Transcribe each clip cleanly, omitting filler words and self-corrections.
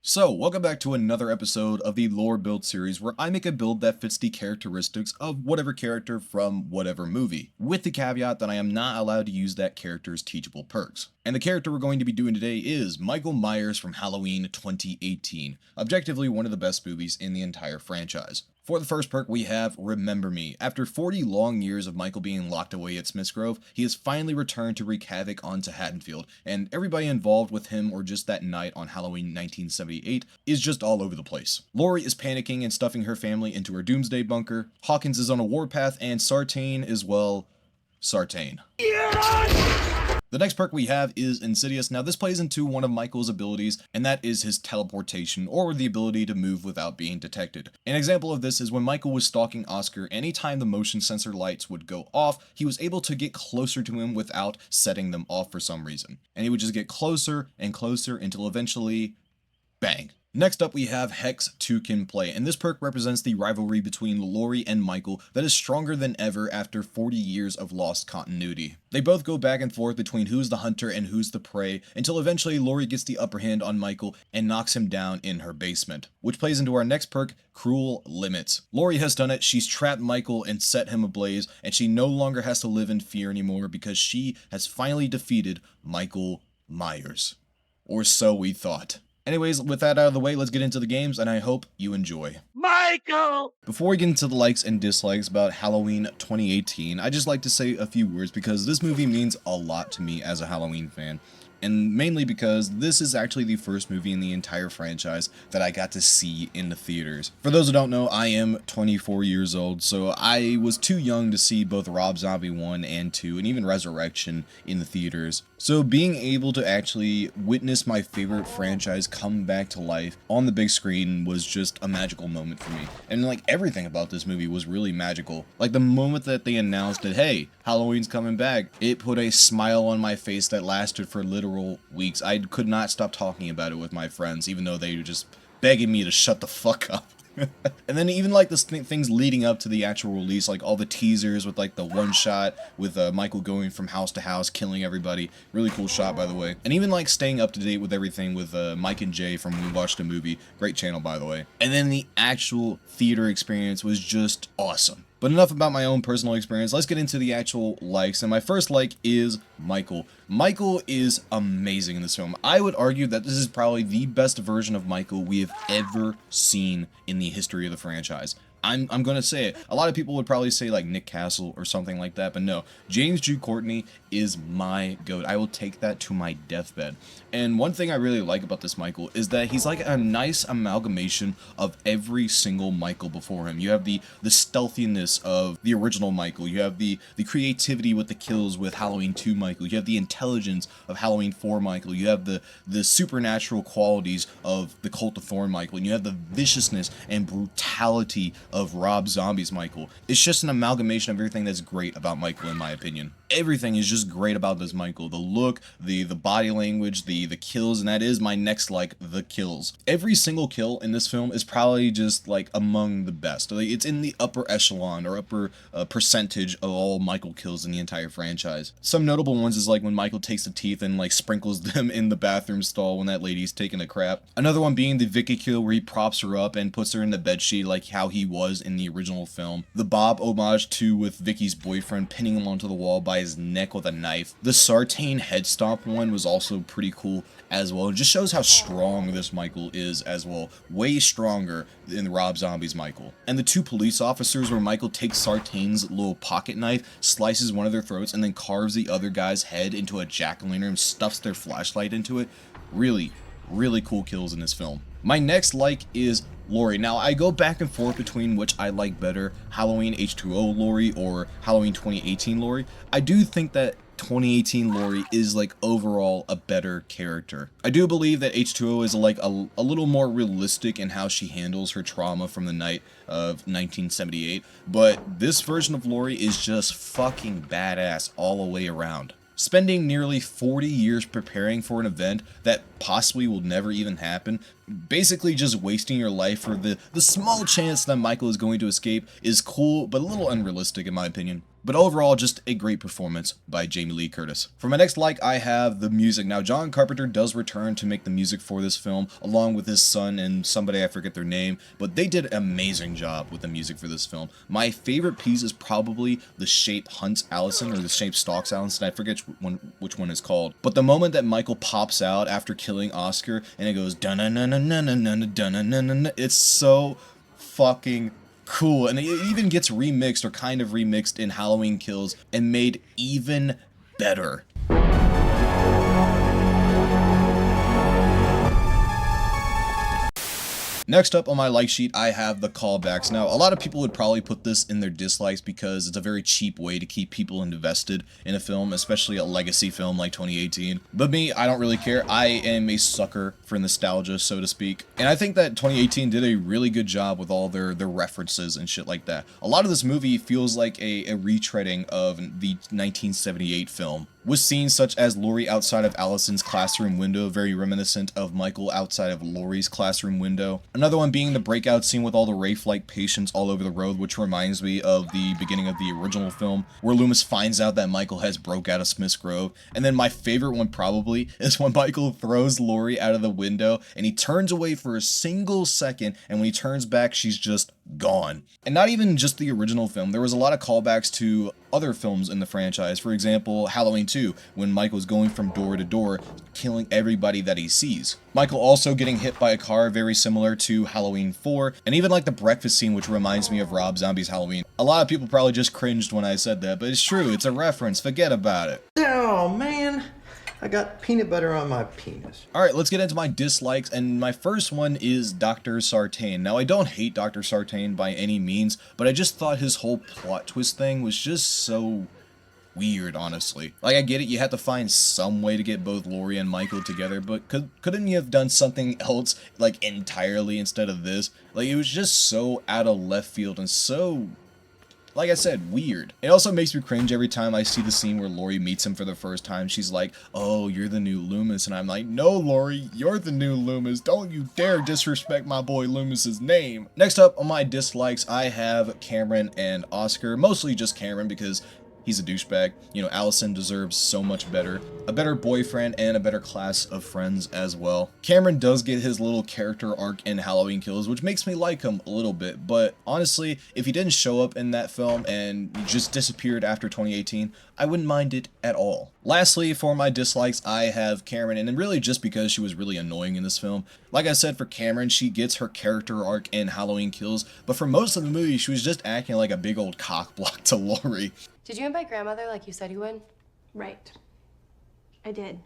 So, welcome back to another episode of the Lore Build series where I make a build that fits the characteristics of whatever character from whatever movie, with the caveat that I am not allowed to use that character's teachable perks. And the character we're going to be doing today is Michael Myers from Halloween 2018, objectively one of the best movies in the entire franchise. For the first perk, we have Remember Me. After 40 long years of Michael being locked away at Smith's Grove, he has finally returned to wreak havoc onto Haddonfield, and everybody involved with him or just that night on Halloween 1978 is just all over the place. Laurie is panicking and stuffing her family into her doomsday bunker, Hawkins is on a warpath, and Sartain is, well, Sartain. The next perk we have is Insidious. Now this plays into one of Michael's abilities, and that is his teleportation, or the ability to move without being detected. An example of this is when Michael was stalking Oscar, anytime the motion sensor lights would go off, he was able to get closer to him without setting them off for some reason. And he would just get closer and closer until eventually, bang. Next up we have Hex 2 Can Play, and this perk represents the rivalry between Laurie and Michael that is stronger than ever after 40 years of lost continuity. They both go back and forth between who's the hunter and who's the prey, until eventually Laurie gets the upper hand on Michael and knocks him down in her basement, which plays into our next perk, Cruel Limits. Laurie has done it, she's trapped Michael and set him ablaze, and she no longer has to live in fear anymore because she has finally defeated Michael Myers. Or so we thought. Anyways, with that out of the way, let's get into the games, and I hope you enjoy. Michael! Before we get into the likes and dislikes about Halloween 2018, I'd just like to say a few words because this movie means a lot to me as a Halloween fan. And mainly because this is actually the first movie in the entire franchise that I got to see in the theaters. For those who don't know, I am 24 years old, so I was too young to see both Rob Zombie 1 and 2, and even Resurrection in the theaters. So being able to actually witness my favorite franchise come back to life on the big screen was just a magical moment for me. And like everything about this movie was really magical. Like the moment that they announced that, hey, Halloween's coming back, it put a smile on my face that lasted for literally weeks. I could not stop talking about it with my friends, even though they were just begging me to shut the fuck up. And then even like the things leading up to the actual release, like all the teasers with like the one shot with Michael going from house to house killing everybody, really cool shot by the way, and even like staying up to date with everything with Mike and Jay from We Watched a Movie, great channel by the way. And then the actual theater experience was just awesome. But enough about my own personal experience, let's get into the actual likes, and my first like is Michael. Michael is amazing in this film. I would argue that this is probably the best version of Michael we have ever seen in the history of the franchise. I'm gonna say it. A lot of people would probably say like Nick Castle or something like that, but no. James G. Courtney is my goat. I will take that to my deathbed. And one thing I really like about this Michael is that he's like a nice amalgamation of every single Michael before him. You have the stealthiness of the original Michael. You have the creativity with the kills with Halloween 2 Michael. You have the intelligence of Halloween 4 Michael. You have the supernatural qualities of the Cult of Thorn Michael. And you have the viciousness and brutality of Rob Zombie's Michael. It's just an amalgamation of everything that's great about Michael in my opinion. Everything is just great about this Michael. The look, the body language, the kills, and that is my next like, the kills. Every single kill in this film is probably just like among the best. Like, it's in the upper echelon or upper percentage of all Michael kills in the entire franchise. Some notable ones is like when Michael takes the teeth and like sprinkles them in the bathroom stall when that lady's taking a crap. Another one being the Vicky kill where he props her up and puts her in the bedsheet like how he was in the original film. The Bob homage to with Vicky's boyfriend pinning him onto the wall by his neck with a knife. The Sartain head stomp one was also pretty cool as well. It just shows how strong this Michael is as well. Way stronger than Rob Zombie's Michael. And the two police officers where Michael takes Sartain's little pocket knife, slices one of their throats, and then carves the other guy's head into a jack-o'-lantern and stuffs their flashlight into it. Really, really cool kills in this film. My next like is Laurie. Now, I go back and forth between which I like better, Halloween H2O Laurie or Halloween 2018 Laurie. I do think that 2018 Laurie is like overall a better character. I do believe that H2O is like a little more realistic in how she handles her trauma from the night of 1978, but this version of Laurie is just fucking badass all the way around. Spending nearly 40 years preparing for an event that possibly will never even happen, basically just wasting your life for the small chance that Michael is going to escape is cool, but a little unrealistic in my opinion. But overall, just a great performance by Jamie Lee Curtis. For my next like, I have the music. Now, John Carpenter does return to make the music for this film, along with his son and somebody, I forget their name, but they did an amazing job with the music for this film. My favorite piece is probably The Shape Hunts Allison, or The Shape Stalks Allison, I forget which one it's called. But the moment that Michael pops out after killing Oscar, and it goes dun-na-na-na-na-na-na-na-na-na, it's so fucking cool, and it even gets remixed, or kind of remixed, in Halloween Kills and made even better. Next up on my like sheet, I have the callbacks. Now, a lot of people would probably put this in their dislikes because it's a very cheap way to keep people invested in a film, especially a legacy film like 2018. But me, I don't really care. I am a sucker for nostalgia, so to speak. And I think that 2018 did a really good job with all their references and shit like that. A lot of this movie feels like a retreading of the 1978 film, with scenes such as Laurie outside of Allison's classroom window, very reminiscent of Michael outside of Laurie's classroom window. Another one being the breakout scene with all the Wraith-like patients all over the road, which reminds me of the beginning of the original film, where Loomis finds out that Michael has broke out of Smith's Grove. And then my favorite one probably is when Michael throws Laurie out of the window, and he turns away for a single second, and when he turns back, she's just gone. And not even just the original film, there was a lot of callbacks to other films in the franchise. For example, Halloween 2, when Michael's going from door to door, killing everybody that he sees. Michael also getting hit by a car, very similar to Halloween 4, and even like the breakfast scene, which reminds me of Rob Zombie's Halloween. A lot of people probably just cringed when I said that, but it's true, it's a reference, forget about it. Oh man, I got peanut butter on my penis. Alright, let's get into my dislikes, and my first one is Dr. Sartain. Now, I don't hate Dr. Sartain by any means, but I just thought his whole plot twist thing was just so weird, honestly. Like, I get it, you have to find some way to get both Laurie and Michael together, but couldn't you have done something else, like, entirely instead of this? Like, it was just so out of left field and so, like I said, weird. It also makes me cringe every time I see the scene where Laurie meets him for the first time. She's like, "Oh, you're the new Loomis," and I'm like, "No, Laurie, you're the new Loomis. Don't you dare disrespect my boy Loomis's name." Next up on my dislikes, I have Cameron and Oscar. Mostly just Cameron because he's a douchebag. You know, Allison deserves so much better. A better boyfriend and a better class of friends as well. Cameron does get his little character arc in Halloween Kills, which makes me like him a little bit, but honestly, if he didn't show up in that film and just disappeared after 2018, I wouldn't mind it at all. Lastly, for my dislikes, I have Cameron, and really just because she was really annoying in this film. Like I said, for Cameron, she gets her character arc in Halloween Kills, but for most of the movie, she was just acting like a big old cockblock to Laurie. Did you invite grandmother like you said you would? Right. I did.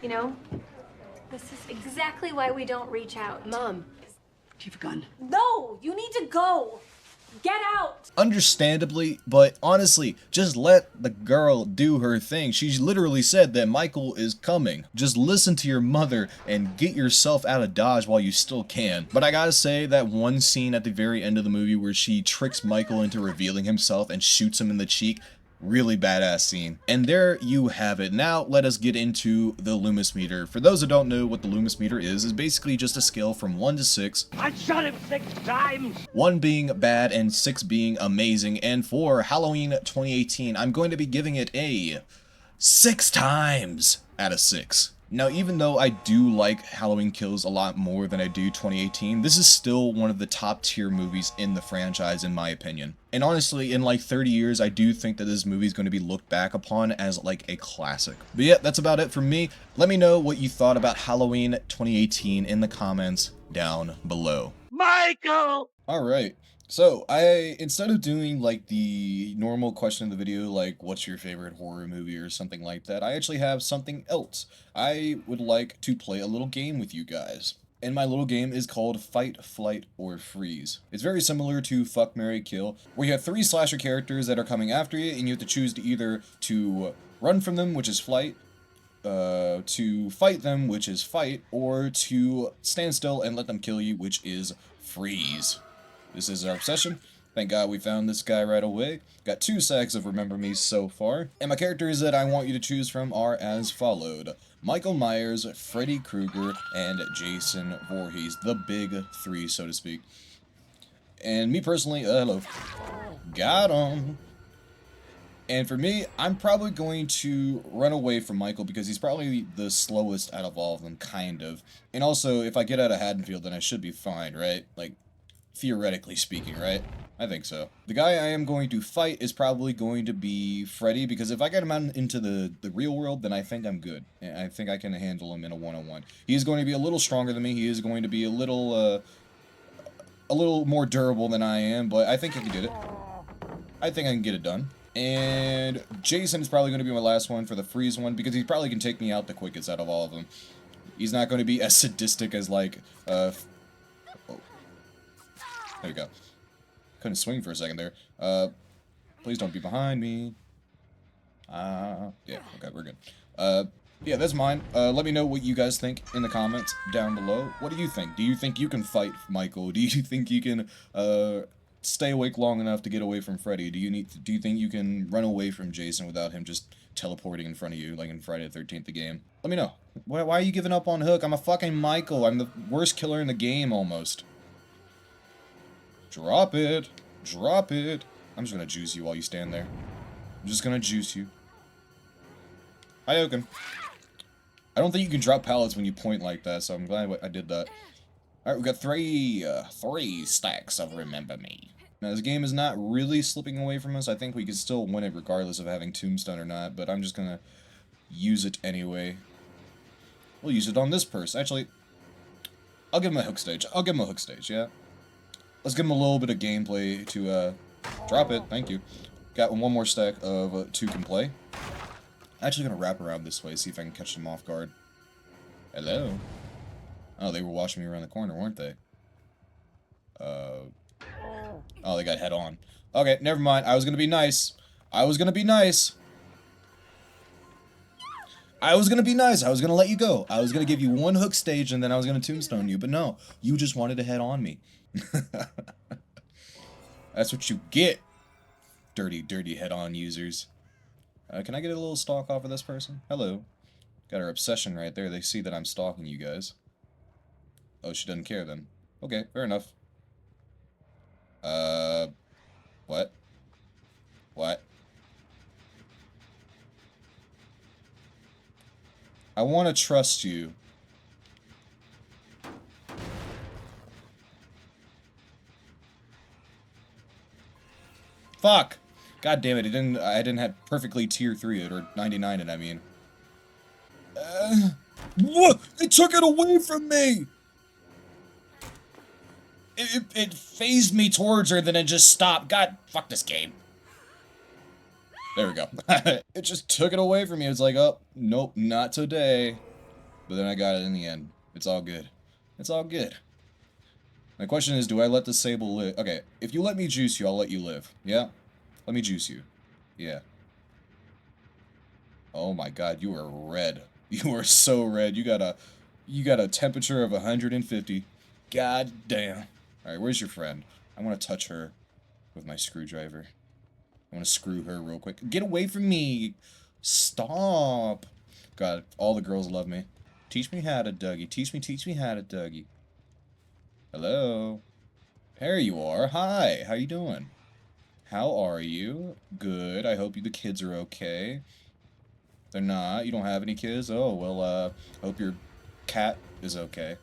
You know, this is exactly why we don't reach out. Mom. Do you have a gun? No! You need to go! Get out! Understandably, but honestly, just let the girl do her thing. She literally said that Michael is coming. Just listen to your mother and get yourself out of Dodge while you still can. But I gotta say, that one scene at the very end of the movie where she tricks Michael into revealing himself and shoots him in the cheek, really badass scene. And there you have it. Now let us get into the Loomis meter. For those who don't know what the Loomis meter is basically just a scale from 1 to 6. I shot him 6 times! 1 being bad and 6 being amazing. And for Halloween 2018, I'm going to be giving it a 6 times out of 6. Now, even though I do like Halloween Kills a lot more than I do 2018, this is still one of the top tier movies in the franchise in my opinion. And honestly, in like 30 years, I do think that this movie is going to be looked back upon as like a classic. But yeah, that's about it for me. Let me know what you thought about Halloween 2018 in the comments down below. Michael! Alright. So, instead of doing like the normal question of the video, like what's your favorite horror movie or something like that, I actually have something else. I would like to play a little game with you guys. And my little game is called Fight, Flight, or Freeze. It's very similar to Fuck, Marry, Kill, where you have 3 slasher characters that are coming after you, and you have to choose to either to run from them, which is flight, to fight them, which is fight, or to stand still and let them kill you, which is freeze. This is our obsession. Thank God we found this guy right away. Got 2 sacks of Remember Me so far. And my characters that I want you to choose from are as followed: Michael Myers, Freddy Krueger, and Jason Voorhees. The big 3, so to speak. And me personally, hello. Got him. And for me, I'm probably going to run away from Michael because he's probably the slowest out of all of them, kind of. And also, if I get out of Haddonfield, then I should be fine, right? Like, theoretically speaking, right? I think so. The guy I am going to fight is probably going to be Freddy, because if I get him out into the real world, then I think I'm good. And I think I can handle him in a one-on-one. He is going to be a little stronger than me. He is going to be a little more durable than I am, but I think I can get it. I think I can get it done. And Jason is probably going to be my last one for the freeze one, because he probably can take me out the quickest out of all of them. He's not going to be as sadistic as, like, oh. There we go. Couldn't swing for a second there. Please don't be behind me. Yeah, okay, we're good. Yeah, that's mine. Let me know what you guys think in the comments down below. What do you think? Do you think you can fight Michael? Do you think you can, stay awake long enough to get away from Freddy? Do you think you can run away from Jason without him just teleporting in front of you, like in Friday the 13th, the game? Let me know. Why are you giving up on Hook? I'm a fucking Michael. I'm the worst killer in the game, almost. Drop it. Drop it. I'm just gonna juice you while you stand there. I'm just gonna juice you. Hi, Oaken. I don't think you can drop pallets when you point like that, so I'm glad I did that. Alright, we got three stacks of Remember Me. Now, this game is not really slipping away from us. I think we can still win it regardless of having Tombstone or not, but I'm just gonna use it anyway. We'll use it on this purse. Actually, I'll give him a hook stage. Yeah? Let's give him a little bit of gameplay to, drop it. Thank you. Got one more stack of 2 can play. Actually gonna wrap around this way, see if I can catch them off guard. Hello? Oh, they were watching me around the corner, weren't they? Oh, they got head on. Okay, never mind. I was gonna be nice. I was gonna let you go. I was gonna give you 1 hook stage and then I was gonna tombstone you, but no. You just wanted to head on me. That's what you get. Dirty, dirty head-on users. Can I get a little stalk off of this person? Hello. Got her obsession right there. They see that I'm stalking you guys. Oh, she doesn't care then. Okay, fair enough. What? What? I want to trust you. Fuck! God damn it, I didn't have perfectly tier 3 it, or 99 it, I mean. What? It took it away from me! It phased me towards her, then it just stopped. God, fuck this game. There we go. It just took it away from me. It was like, oh, nope, not today. But then I got it in the end. It's all good. It's all good. My question is, do I let the Sable live? Okay, if you let me juice you, I'll let you live. Yeah? Let me juice you. Yeah. Oh my god, you are red. You are so red. You got a temperature of 150. God damn. Alright, where's your friend? I want to touch her with my screwdriver. I want to screw her real quick. Get away from me! Stop! God, all the girls love me. Teach me how to Dougie. Teach me how to Dougie. Hello? There you are. Hi, how you doing? How are you? Good. I hope the kids are okay. They're not. You don't have any kids? Oh, well, hope your cat is okay.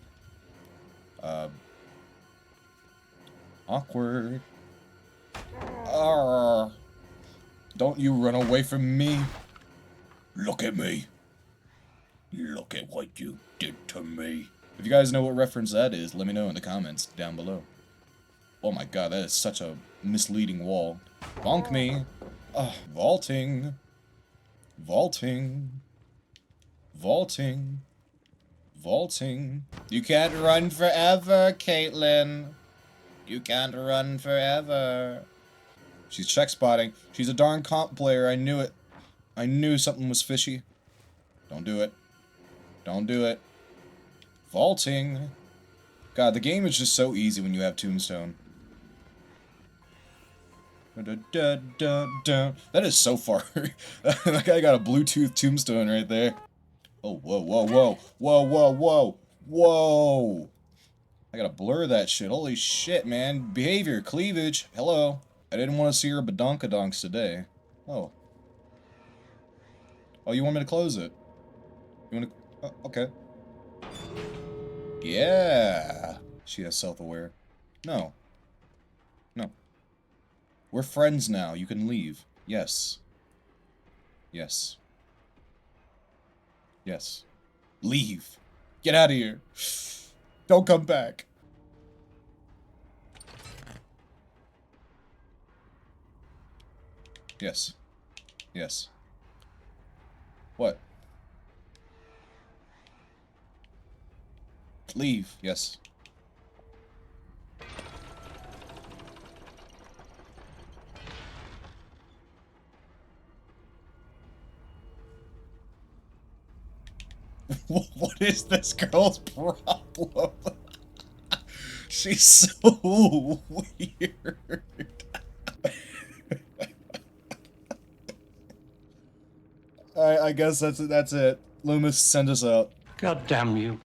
Awkward. Don't you run away from me. Look at me. Look at what you did to me. If you guys know what reference that is, let me know in the comments down below. Oh my god, that is such a misleading wall. Bonk me. Vaulting. Vaulting. Vaulting. Vaulting. You can't run forever, Caitlin. You can't run forever. She's check spotting. She's a darn comp player. I knew it. I knew something was fishy. Don't do it. Don't do it. Vaulting. God, the game is just so easy when you have Tombstone. That is so far. That guy got a Bluetooth Tombstone right there. Oh, whoa, whoa, whoa. Whoa, whoa, whoa. Whoa. I gotta blur that shit. Holy shit, man. Behavior, cleavage. Hello. I didn't want to see her badonkadonks today. Oh. Oh, you want me to close it? You want to... okay. Yeah. She has self-aware. No. No. We're friends now. You can leave. Yes. Yes. Yes. Leave. Get out of here. Don't come back. Yes. Yes. What? Leave. Yes. What is this girl's problem? She's so weird. I guess that's it. Loomis, send us out. God damn you.